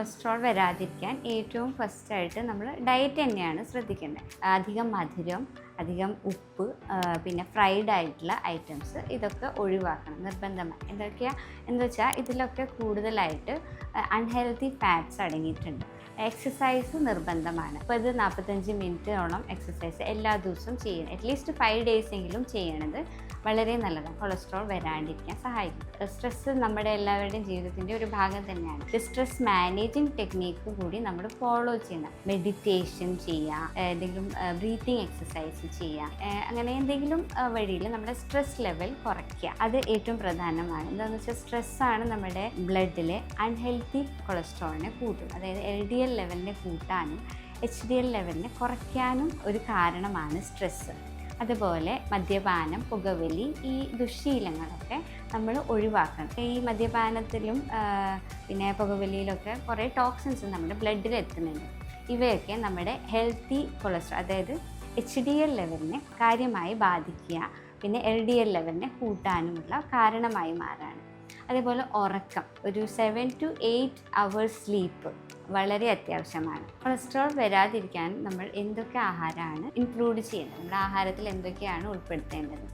Cholesterol വരാതിരിക്കാൻ ഏറ്റവും ഫസ്റ്റായിട്ട് നമ്മൾ ഡയറ്റ് തന്നെയാണ് ശ്രദ്ധിക്കേണ്ടത്. അധികം മധുരം, അധികം ഉപ്പ്, പിന്നെ ഫ്രൈഡ് ആയിട്ടുള്ള ഐറ്റംസ് ഇതൊക്കെ ഒഴിവാക്കണം നിർബന്ധമായി. എന്താ വെച്ചാൽ ഇതിലൊക്കെ കൂടുതലായിട്ട് അൺഹെൽത്തി ഫാറ്റ്സ് അടങ്ങിയിട്ടുണ്ട്. എക്സസൈസ് നിർബന്ധമാണ്. ഇപ്പോൾ ഇത് 45 മിനിറ്റോളം എക്സസൈസ് എല്ലാ ദിവസവും ചെയ്യണം. അറ്റ്ലീസ്റ്റ് 5 ഡേയ്സ് എങ്കിലും ചെയ്യണത് വളരെ നല്ലതാണ്. കൊളസ്ട്രോൾ വരാണ്ടിരിക്കാൻ സഹായിക്കും. സ്ട്രെസ്സ് നമ്മുടെ എല്ലാവരുടെയും ജീവിതത്തിൻ്റെ ഒരു ഭാഗം തന്നെയാണ്. സ്ട്രെസ് മാനേജിങ് ടെക്നീക്ക് കൂടി നമ്മൾ ഫോളോ ചെയ്യണം. മെഡിറ്റേഷൻ ചെയ്യുക, എന്തെങ്കിലും ബ്രീത്തിങ് എക്സസൈസ് ചെയ്യുക, അങ്ങനെ എന്തെങ്കിലും വഴിയിൽ നമ്മുടെ സ്ട്രെസ് ലെവൽ കുറയ്ക്കുക. അത് ഏറ്റവും പ്രധാനമാണ്. എന്താണെന്ന് വെച്ചാൽ സ്ട്രെസ്സാണ് നമ്മുടെ ബ്ലഡിലെ അൺഹെൽത്തി കൊളസ്ട്രോളിനെ കൂട്ടും. അതായത് LDL ലെവലിനെ കൂട്ടാനും HDL ലെവലിനെ കുറയ്ക്കാനും ഒരു കാരണമാണ് സ്ട്രെസ്സ്. അതുപോലെ മദ്യപാനം, പുകവലി, ഈ ദുശ്ശീലങ്ങളൊക്കെ നമ്മൾ ഒഴിവാക്കണം. ഈ മദ്യപാനത്തിലും പിന്നെ പുകവലിയിലൊക്കെ കുറേ ടോക്സിൻസ് നമ്മുടെ ബ്ലഡിൽ എത്തുന്നുണ്ട്. ഇവയൊക്കെ നമ്മുടെ ഹെൽത്തി കൊളസ്ട്രോൾ, അതായത് HDL ലെവലിനെ കാര്യമായി ബാധിക്കുക, പിന്നെ LDL ലെവലിനെ കൂട്ടാനുമുള്ള കാരണമായി മാറാണ്. അതേപോലെ ഉറക്കം, ഒരു 7 to 8 hours സ്ലീപ്പ് വളരെ അത്യാവശ്യമാണ്. കൊളസ്ട്രോൾ വരാതിരിക്കാൻ നമ്മൾ എന്തൊക്കെ ആഹാരമാണ് ഇൻക്ലൂഡ് ചെയ്യേണ്ടത്, നമ്മുടെ ആഹാരത്തിൽ എന്തൊക്കെയാണ് ഉൾപ്പെടുത്തേണ്ടത്?